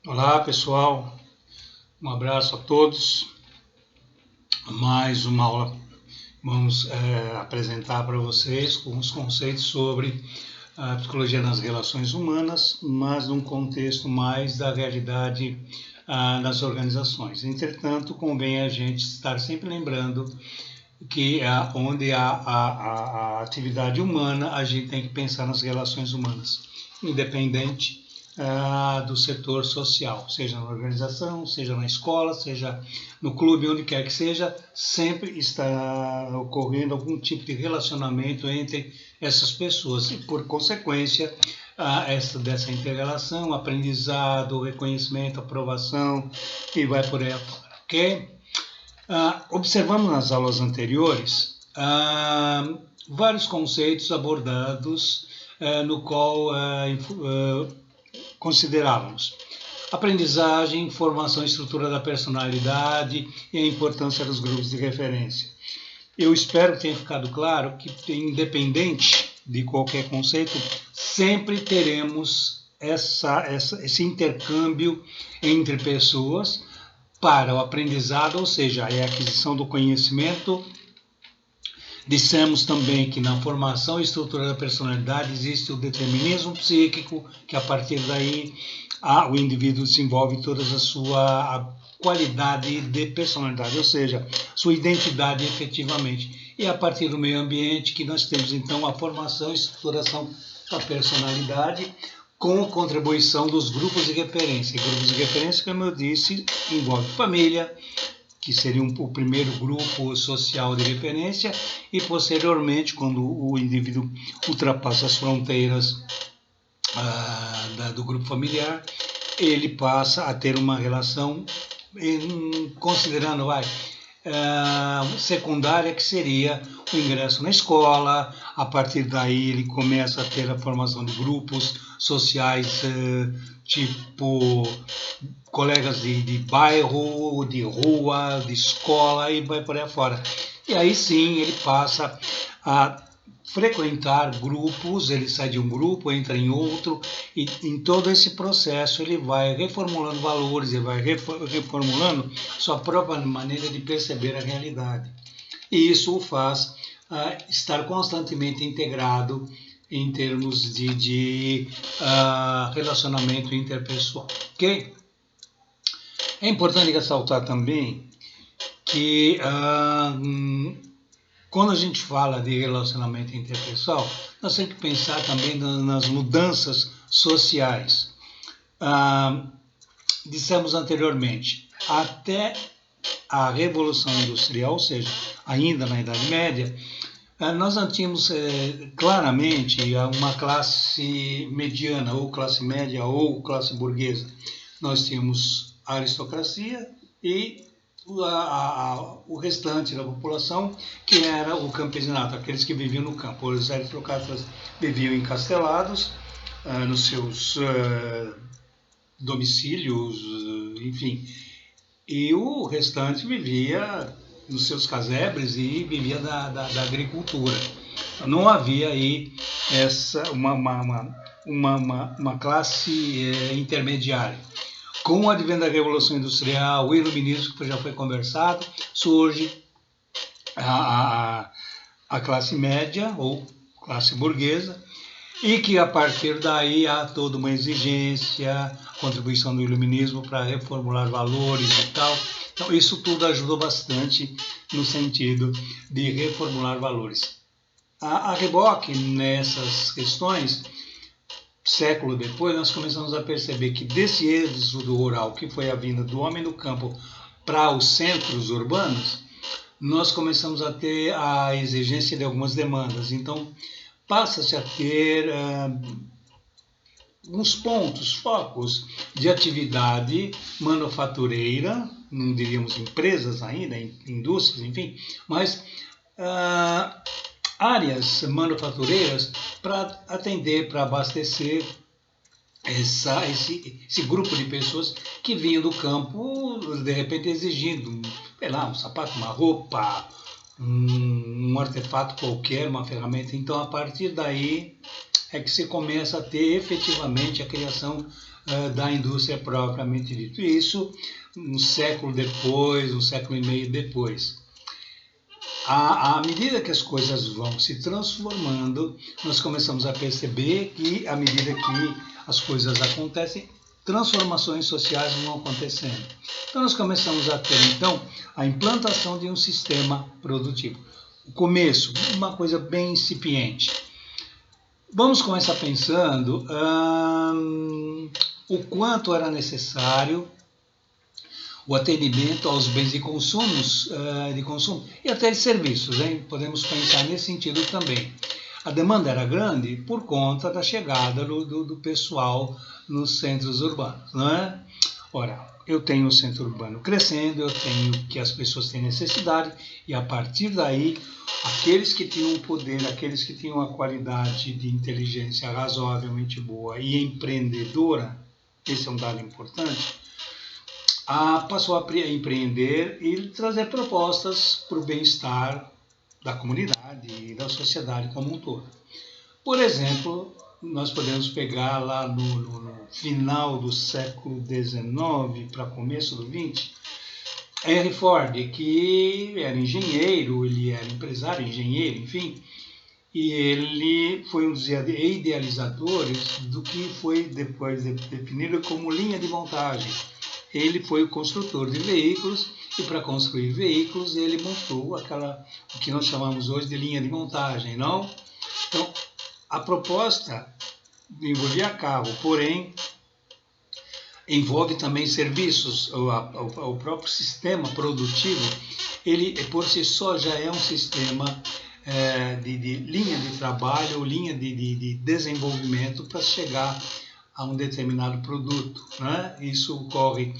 Olá pessoal, um abraço a todos. Mais uma aula vamos apresentar para vocês alguns conceitos sobre a psicologia nas relações humanas, mas num contexto mais da realidade nas organizações. Entretanto, convém a gente estar sempre lembrando que onde há a atividade humana, a gente tem que pensar nas relações humanas, independente do setor social, seja na organização, seja na escola, seja no clube, onde quer que seja, sempre está ocorrendo algum tipo de relacionamento entre essas pessoas e, por consequência, dessa inter-relação, aprendizado, reconhecimento, aprovação e vai por aí afora, ok? Observamos nas aulas anteriores vários conceitos abordados no qual considerávamos aprendizagem, formação e estrutura da personalidade e a importância dos grupos de referência. Eu espero que tenha ficado claro que, independente de qualquer conceito, sempre teremos esse intercâmbio entre pessoas para o aprendizado, ou seja, a aquisição do conhecimento. Dissemos também que na formação e estrutura da personalidade existe o determinismo psíquico, que a partir daí o indivíduo desenvolve toda a sua qualidade de personalidade, ou seja, sua identidade efetivamente. E a partir do meio ambiente que nós temos então a formação e estruturação da personalidade, com a contribuição dos grupos de referência. E grupos de referência, como eu disse, envolve família, que seria o primeiro grupo social de referência, e posteriormente, quando o indivíduo ultrapassa as fronteiras do grupo familiar, ele passa a ter uma relação, considerando secundária, que seria o ingresso na escola. A partir daí ele começa a ter a formação de grupos sociais, tipo colegas de bairro, de rua, de escola, e vai por aí fora. E aí sim ele passa a frequentar grupos, ele sai de um grupo, entra em outro, e em todo esse processo ele vai reformulando valores, ele vai reformulando sua própria maneira de perceber a realidade. E isso o faz estar constantemente integrado em termos de relacionamento interpessoal, ok? É importante ressaltar também que quando a gente fala de relacionamento interpessoal, nós temos que pensar também nas mudanças sociais. Dissemos anteriormente, até a Revolução Industrial, ou seja, ainda na Idade Média, nós não tínhamos claramente uma classe mediana, ou classe média, ou classe burguesa. Nós tínhamos a aristocracia e o restante da população, que era o campesinato, aqueles que viviam no campo. Os aristocratas viviam encastelados nos seus domicílios, enfim, e o restante vivia nos seus casebres e vivia da agricultura. Não havia aí uma classe intermediária. Com o advento da Revolução Industrial, o Iluminismo, que já foi conversado, surge a classe média ou classe burguesa, e que a partir daí há toda uma exigência, contribuição do Iluminismo para reformular valores e tal. Então isso tudo ajudou bastante no sentido de reformular valores. A reboque nessas questões, século depois, nós começamos a perceber que desse êxodo rural, que foi a vinda do homem do campo para os centros urbanos, nós começamos a ter a exigência de algumas demandas. Então, passa-se a ter uns pontos, focos de atividade manufatureira, não diríamos empresas ainda, indústrias, enfim, mas áreas manufatureiras para atender, para abastecer esse grupo de pessoas que vinham do campo, de repente exigindo, sei lá, um sapato, uma roupa, um artefato qualquer, uma ferramenta. Então, a partir daí, é que se começa a ter efetivamente a criação da indústria propriamente dita. Isso um século depois, um século e meio depois. À medida que as coisas vão se transformando, nós começamos a perceber que, à medida que as coisas acontecem, transformações sociais vão acontecendo. Então, nós começamos a ter, então, a implantação de um sistema produtivo. O começo, uma coisa bem incipiente. Vamos começar pensando o quanto era necessário o atendimento aos bens de consumo e até de serviços, hein? Podemos pensar nesse sentido também. A demanda era grande por conta da chegada do pessoal nos centros urbanos, não é? Ora, eu tenho o centro urbano crescendo, eu tenho que as pessoas têm necessidade e a partir daí, aqueles que tinham o poder, aqueles que tinham a qualidade de inteligência razoavelmente boa e empreendedora, esse é um dado importante, passou a empreender e trazer propostas para o bem-estar da comunidade e da sociedade como um todo. Por exemplo, nós podemos pegar lá no final do século XIX para começo do XX, Henry Ford, que era engenheiro, ele era empresário, engenheiro, enfim, e ele foi um dos idealizadores do que foi depois definido como linha de montagem. Ele foi o construtor de veículos e para construir veículos ele montou o que nós chamamos hoje de linha de montagem, não? Então, a proposta envolvia carro, porém envolve também serviços. O próprio sistema produtivo, ele por si só já é um sistema de linha de trabalho, linha de desenvolvimento para chegar a um determinado produto, né? Isso ocorre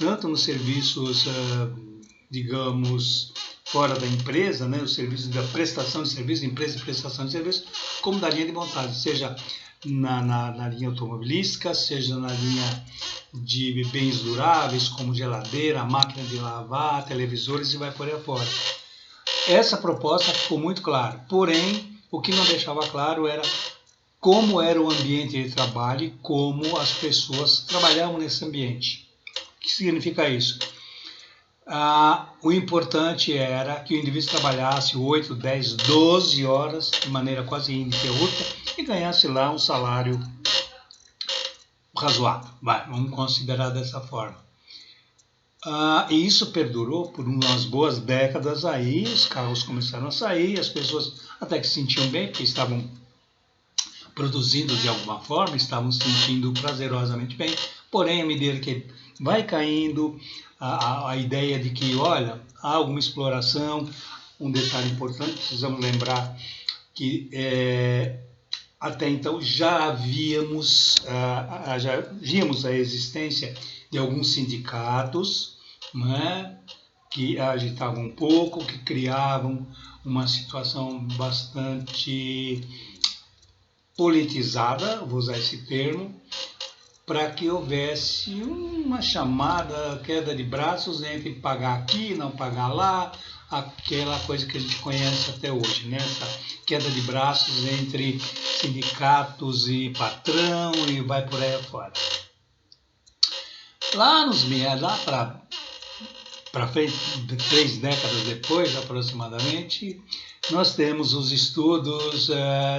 tanto nos serviços, digamos, fora da empresa, né? Os serviços da prestação de serviço, empresa de prestação de serviço, como da linha de montagem, seja na linha automobilística, seja na linha de bens duráveis, como geladeira, máquina de lavar, televisores e vai por aí afora. Essa proposta ficou muito clara, porém, o que não deixava claro era como era o ambiente de trabalho e como as pessoas trabalhavam nesse ambiente. O que significa isso? O importante era que o indivíduo trabalhasse 8, 10, 12 horas de maneira quase ininterrupta e ganhasse lá um salário razoável. Vamos considerar dessa forma. E isso perdurou por umas boas décadas aí, os carros começaram a sair, as pessoas até que se sentiam bem, porque estavam produzindo de alguma forma, estavam se sentindo prazerosamente bem, porém, à medida que vai caindo a ideia de que, olha, há alguma exploração, um detalhe importante, precisamos lembrar que até então já víamos a existência de alguns sindicatos, né, que agitavam um pouco, que criavam uma situação bastante politizada, vou usar esse termo, para que houvesse uma chamada queda de braços entre pagar aqui, não pagar lá, aquela coisa que a gente conhece até hoje, né? Essa queda de braços entre sindicatos e patrão e vai por aí afora. Lá para frente, 3 décadas depois aproximadamente, nós temos os estudos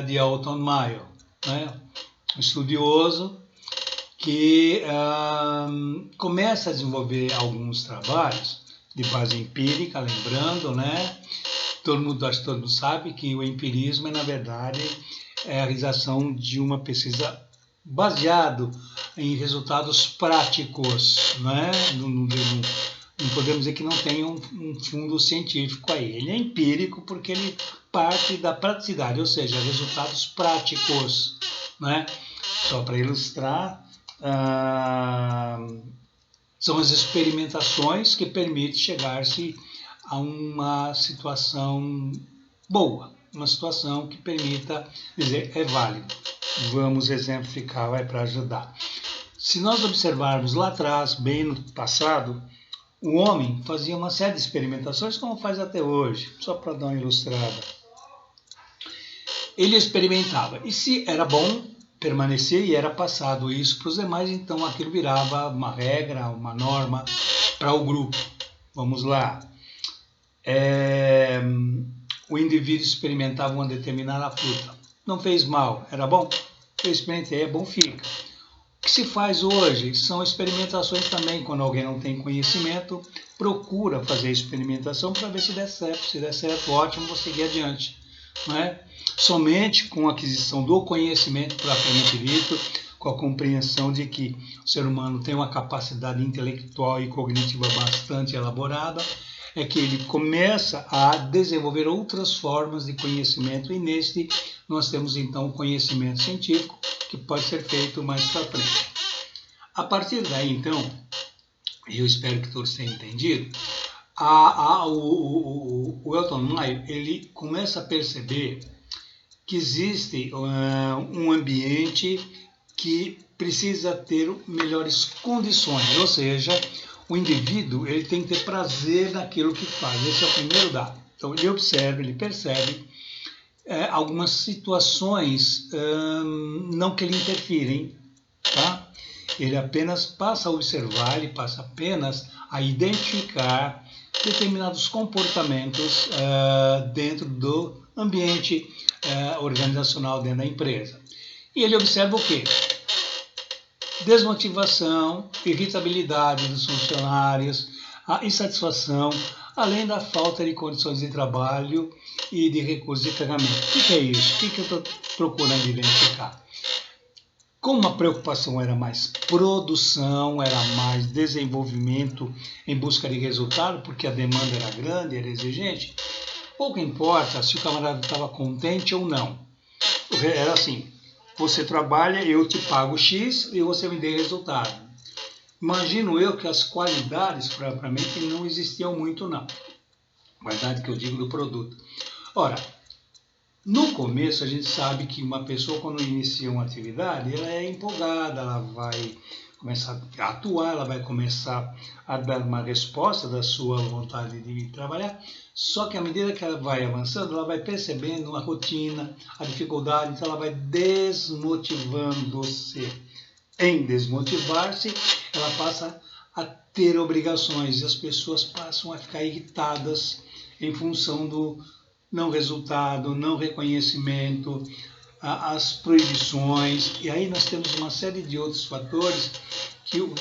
de Alton Mayo, né? Um estudioso que começa a desenvolver alguns trabalhos de base empírica, lembrando, né? Acho que todo mundo sabe que o empirismo na verdade, é a realização de uma pesquisa baseado em resultados práticos, né? Não podemos dizer que não tem um fundo científico aí. Ele é empírico porque ele parte da praticidade, ou seja, resultados práticos, né? Só para ilustrar, são as experimentações que permitem chegar-se a uma situação boa, uma situação que permita dizer é válido. Vamos exemplificar, vai para ajudar. Se nós observarmos lá atrás, bem no passado, o homem fazia uma série de experimentações, como faz até hoje, só para dar uma ilustrada. ele experimentava. E se era bom, permanecia e era passado isso para os demais, então aquilo virava uma regra, uma norma para o grupo. Vamos lá. O indivíduo experimentava uma determinada fruta. Não fez mal, era bom? Eu experimentei, é bom, fica. O que se faz hoje são experimentações também. Quando alguém não tem conhecimento, procura fazer experimentação para ver se der certo. Se der certo, ótimo, vou seguir adiante. Não é? Somente com a aquisição do conhecimento propriamente dito, com a compreensão de que o ser humano tem uma capacidade intelectual e cognitiva bastante elaborada, é que ele começa a desenvolver outras formas de conhecimento, e neste nós temos então o conhecimento científico, que pode ser feito mais para frente. A partir daí, então, eu espero que todos tenham entendido, o Elton Maio, ele começa a perceber que existe um ambiente que precisa ter melhores condições, ou seja, o indivíduo ele tem que ter prazer naquilo que faz. Esse é o primeiro dado. Então ele observa, ele percebe algumas situações não que lhe interfirem, tá? Ele apenas passa a observar, ele passa apenas a identificar determinados comportamentos dentro do ambiente organizacional dentro da empresa. E ele observa o quê? Desmotivação, irritabilidade dos funcionários, a insatisfação, além da falta de condições de trabalho e de recursos de pagamento. O que é isso? O que eu estou procurando identificar? Como a preocupação era mais produção, era mais desenvolvimento em busca de resultado, porque a demanda era grande, era exigente, pouco importa se o camarada estava contente ou não. Era assim, você trabalha, eu te pago X e você me dê resultado. Imagino eu que as qualidades, propriamente, não existiam muito, não. Qualidade que eu digo do produto. Ora, no começo a gente sabe que uma pessoa, quando inicia uma atividade, ela é empolgada, ela vai começar a atuar, ela vai começar a dar uma resposta da sua vontade de trabalhar, só que à medida que ela vai avançando, ela vai percebendo a rotina, a dificuldade, então ela vai desmotivando-se. Em desmotivar-se, ela passa a ter obrigações e as pessoas passam a ficar irritadas em função do não resultado, não reconhecimento, as proibições, e aí nós temos uma série de outros fatores que o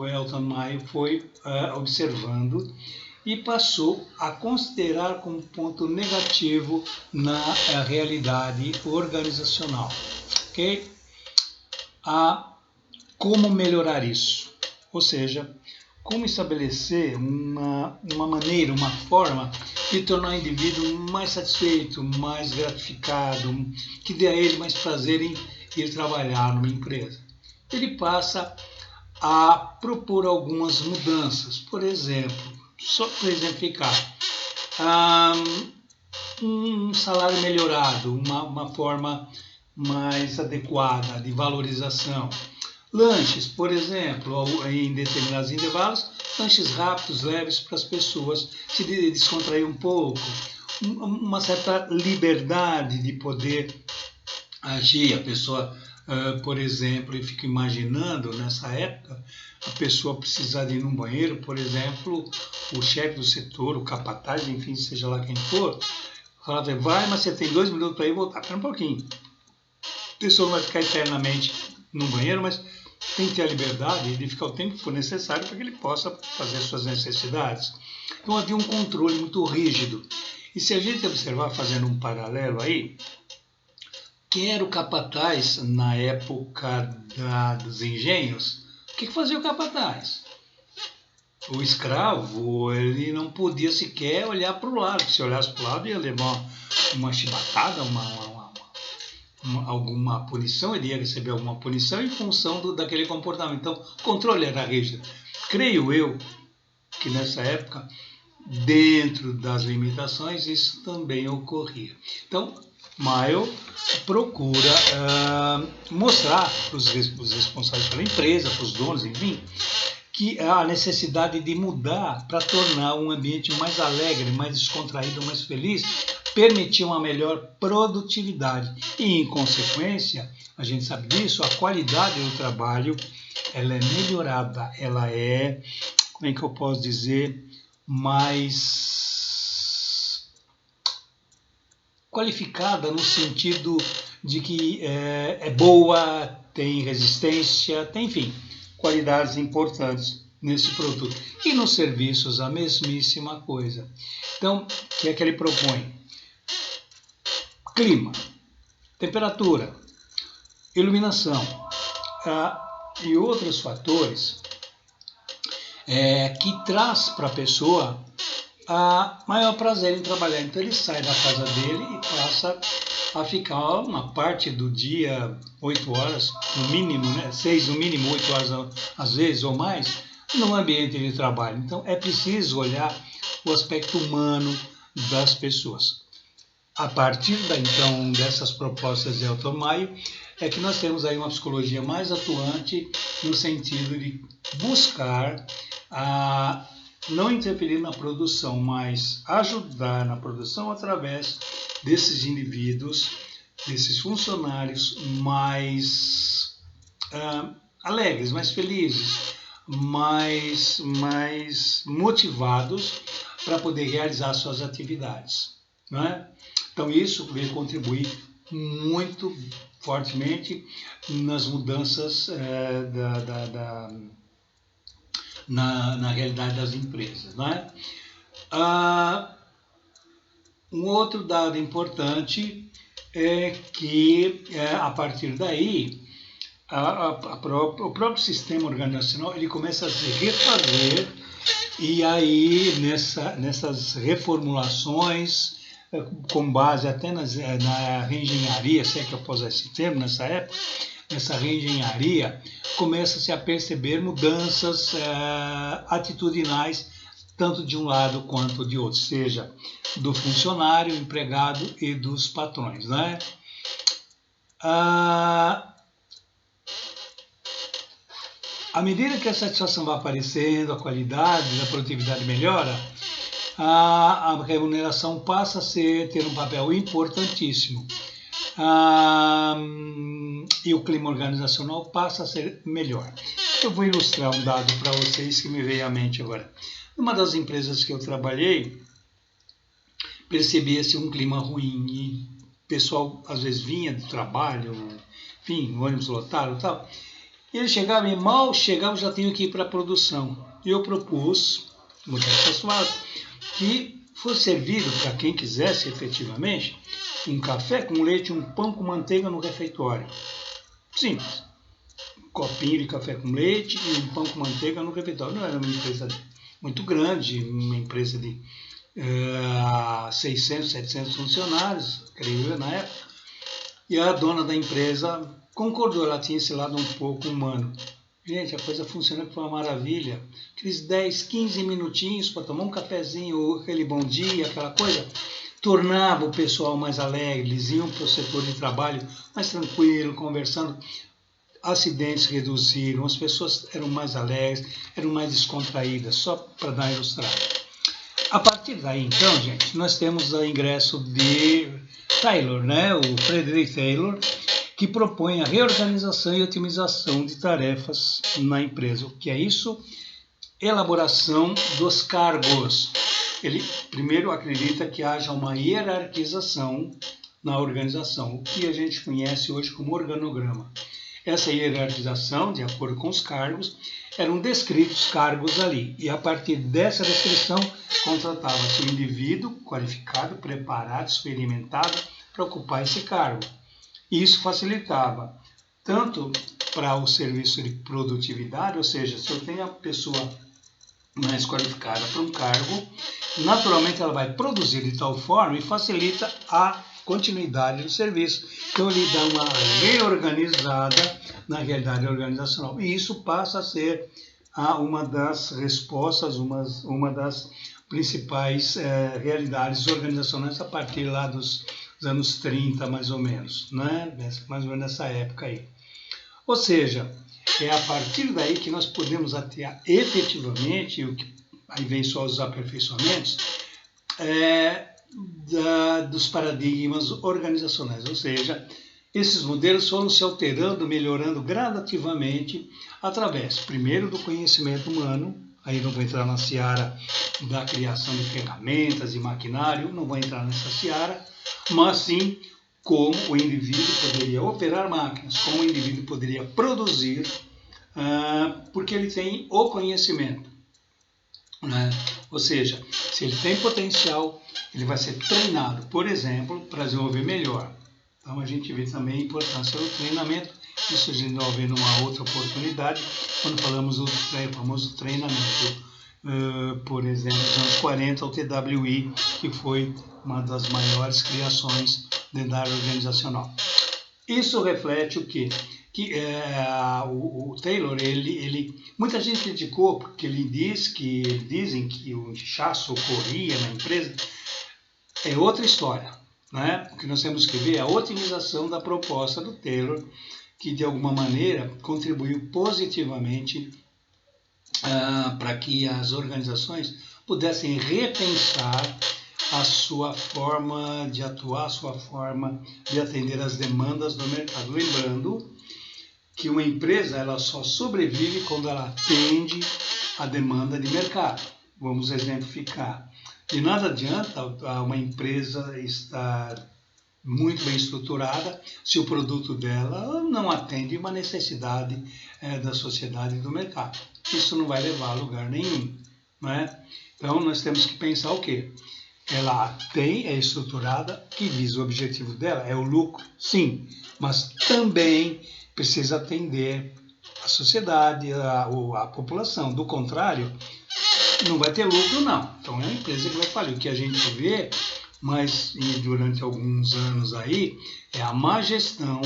Elton Maio foi observando e passou a considerar como ponto negativo na realidade organizacional. Ok? Como melhorar isso? Ou seja, como estabelecer uma maneira, uma forma de tornar o indivíduo mais satisfeito, mais gratificado, que dê a ele mais prazer em ir trabalhar numa empresa. Ele passa a propor algumas mudanças, por exemplo, só para exemplificar, um salário melhorado, uma forma mais adequada de valorização. Lanches, por exemplo, em determinados intervalos, lanches rápidos, leves, para as pessoas se descontrair um pouco, uma certa liberdade de poder agir. A pessoa, por exemplo, eu fico imaginando nessa época, a pessoa precisar de ir num banheiro, por exemplo, o chefe do setor, o capataz, enfim, seja lá quem for, fala, vai, mas você tem 2 minutos para ir e voltar. Espera um pouquinho. A pessoa não vai ficar eternamente no banheiro, mas tem que ter a liberdade de ficar o tempo que for necessário para que ele possa fazer suas necessidades. Então havia um controle muito rígido. E se a gente observar, fazendo um paralelo aí, quem era o capataz na época dos engenhos? O que fazia o capataz? O escravo, ele não podia sequer olhar para o lado. Se olhasse para o lado, ia levar uma chibatada, alguma punição, ele ia receber alguma punição em função daquele comportamento. Então, o controle era rígido. Creio eu que nessa época, dentro das limitações, isso também ocorria. Então, Maio procura mostrar para os responsáveis pela empresa, para os donos, enfim, que há a necessidade de mudar para tornar um ambiente mais alegre, mais descontraído, mais feliz, permitir uma melhor produtividade e, em consequência, a gente sabe disso, a qualidade do trabalho ela é melhorada, ela é, como é que eu posso dizer, mais qualificada no sentido de que é boa, tem resistência, tem, enfim, qualidades importantes nesse produto. E nos serviços a mesmíssima coisa. Então, o que é que ele propõe? Clima, temperatura, iluminação e outros fatores que traz para a pessoa a maior prazer em trabalhar. Então ele sai da casa dele e passa a ficar uma parte do dia, 8 horas, no mínimo, né? 6 no mínimo, 8 horas às vezes ou mais, no ambiente de trabalho. Então é preciso olhar o aspecto humano das pessoas. A partir então dessas propostas de Elton Maio, é que nós temos aí uma psicologia mais atuante no sentido de buscar não interferir na produção, mas ajudar na produção através desses indivíduos, desses funcionários mais alegres, mais felizes, mais motivados para poder realizar suas atividades, não é? Então isso veio contribuir muito fortemente nas mudanças na realidade das empresas, não é? Um outro dado importante é que a partir daí o próprio sistema organizacional ele começa a se refazer e aí nessas reformulações com base até na reengenharia, se é que eu posso usar esse termo nessa época, nessa reengenharia, começa-se a perceber mudanças atitudinais, tanto de um lado quanto de outro, seja do funcionário, empregado e dos patrões, né? À medida que a satisfação vai aparecendo, a qualidade, a produtividade melhora, a remuneração passa a ter um papel importantíssimo. E o clima organizacional passa a ser melhor. Eu vou ilustrar um dado para vocês que me veio à mente agora. Numa das empresas que eu trabalhei, percebia-se um clima ruim e o pessoal às vezes vinha do trabalho, enfim, ônibus lotado e tal, e ele chegava e mal chegava já tinha que ir para a produção. E eu propus, mudanças suaves, que fosse servido para quem quisesse efetivamente um café com leite, um pão com manteiga no refeitório. Simples. Um copinho de café com leite e um pão com manteiga no refeitório. Não era uma empresa muito grande, uma empresa de 600, 700 funcionários, creio eu, na época. E a dona da empresa concordou, ela tinha esse lado um pouco humano. Gente, a coisa funciona com uma maravilha. Aqueles 10, 15 minutinhos para tomar um cafezinho, aquele bom dia, aquela coisa, tornava o pessoal mais alegre, eles iam para o setor de trabalho mais tranquilo, conversando. Acidentes reduziram, as pessoas eram mais alegres, eram mais descontraídas, só para dar ilustrado. A partir daí, então, gente, nós temos o ingresso de Taylor, né? O Frederick Taylor, que propõe a reorganização e otimização de tarefas na empresa. O que é isso? Elaboração dos cargos. Ele primeiro acredita que haja uma hierarquização na organização, o que a gente conhece hoje como organograma. Essa hierarquização, de acordo com os cargos, eram descritos cargos ali. E a partir dessa descrição, contratava-se um indivíduo qualificado, preparado, experimentado para ocupar esse cargo. E isso facilitava tanto para o serviço de produtividade, ou seja, se eu tenho a pessoa mais qualificada para um cargo, naturalmente ela vai produzir de tal forma e facilita a continuidade do serviço. Então ele dá uma reorganizada na realidade organizacional. E isso passa a ser uma das respostas, uma das principais realidades organizacionais a partir lá dos anos 30, mais ou menos, né? Mais ou menos nessa época aí. Ou seja, é a partir daí que nós podemos atear efetivamente, aí vem só os aperfeiçoamentos, dos paradigmas organizacionais, ou seja, esses modelos foram se alterando, melhorando gradativamente através, primeiro, do conhecimento humano. Aí não vou entrar na seara da criação de ferramentas e maquinário, não vou entrar nessa seara, mas sim como o indivíduo poderia operar máquinas, como o indivíduo poderia produzir, porque ele tem o conhecimento. Né? Ou seja, se ele tem potencial, ele vai ser treinado, por exemplo, para desenvolver melhor. Então a gente vê também a importância do treinamento. Isso a gente vai ver numa outra oportunidade, quando falamos do famoso treinamento. Por exemplo, nos anos 40, o TWI, que foi uma das maiores criações dentro da área organizacional. Isso reflete o quê? Que o Taylor, muita gente criticou porque dizem que o inchaço ocorria na empresa. É outra história, né? O que nós temos que ver é a otimização da proposta do Taylor, que de alguma maneira contribuiu positivamente para que as organizações pudessem repensar a sua forma de atuar, a sua forma de atender às demandas do mercado. Lembrando que uma empresa ela só sobrevive quando ela atende à demanda de mercado. Vamos exemplificar. De nada adianta uma empresa estar muito bem estruturada se o produto dela não atende uma necessidade da sociedade e do mercado. Isso não vai levar a lugar nenhum. Né? Então nós temos que pensar o quê? Ela é estruturada, que visa o objetivo dela, é o lucro, sim, mas também precisa atender a sociedade, a população. Do contrário, não vai ter lucro, não. Então é uma empresa que vai falir. O que a gente vê, mas durante alguns anos aí, é a má gestão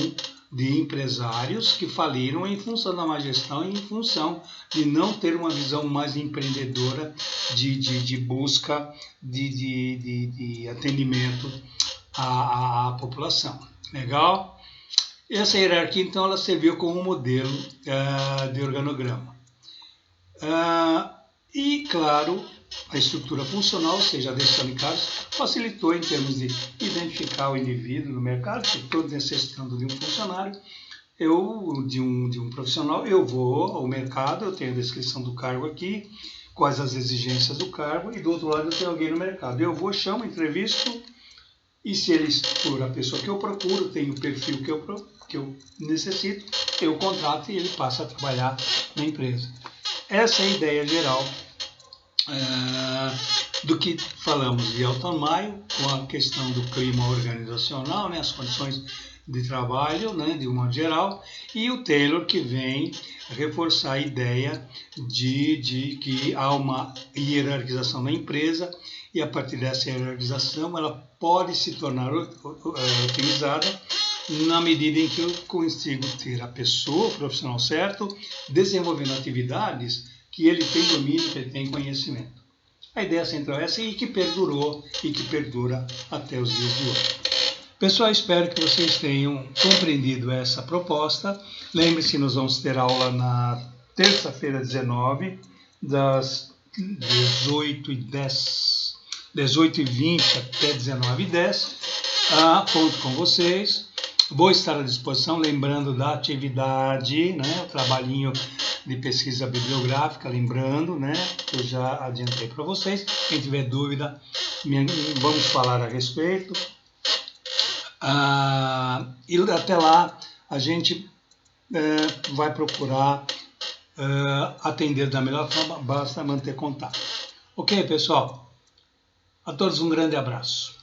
de empresários que faliram em função da má gestão e em função de não ter uma visão mais empreendedora de busca de atendimento à população. Legal? Essa hierarquia, então, ela serviu como modelo de organograma. E, claro, a estrutura funcional, ou seja, a decisão de cargos, facilitou em termos de identificar o indivíduo no mercado. Se estou necessitando de um funcionário, de um profissional, eu vou ao mercado, eu tenho a descrição do cargo aqui, quais as exigências do cargo, e do outro lado eu tenho alguém no mercado. Eu vou, chamo, entrevisto, e se ele for a pessoa que eu procuro, tem o perfil que eu necessito, eu contrato e ele passa a trabalhar na empresa. Essa é a ideia geral do que falamos de Elton Maio, com a questão do clima organizacional, né, as condições de trabalho, né, de um modo geral, e o Taylor, que vem reforçar a ideia de que há uma hierarquização na empresa, e a partir dessa hierarquização ela pode se tornar utilizada na medida em que eu consigo ter a pessoa, o profissional certo, desenvolvendo atividades que ele tem domínio, que ele tem conhecimento. A ideia central é essa e que perdurou e que perdura até os dias de hoje. Pessoal, espero que vocês tenham compreendido essa proposta. Lembre-se, nós vamos ter aula na terça-feira 19, das 18h20 até 19h10. Conto com vocês. Vou estar à disposição, lembrando da atividade, né, o trabalhinho de pesquisa bibliográfica, lembrando, né, que eu já adiantei para vocês. Quem tiver dúvida, vamos falar a respeito. E até lá a gente vai procurar atender da melhor forma, basta manter contato. Ok, pessoal? A todos um grande abraço.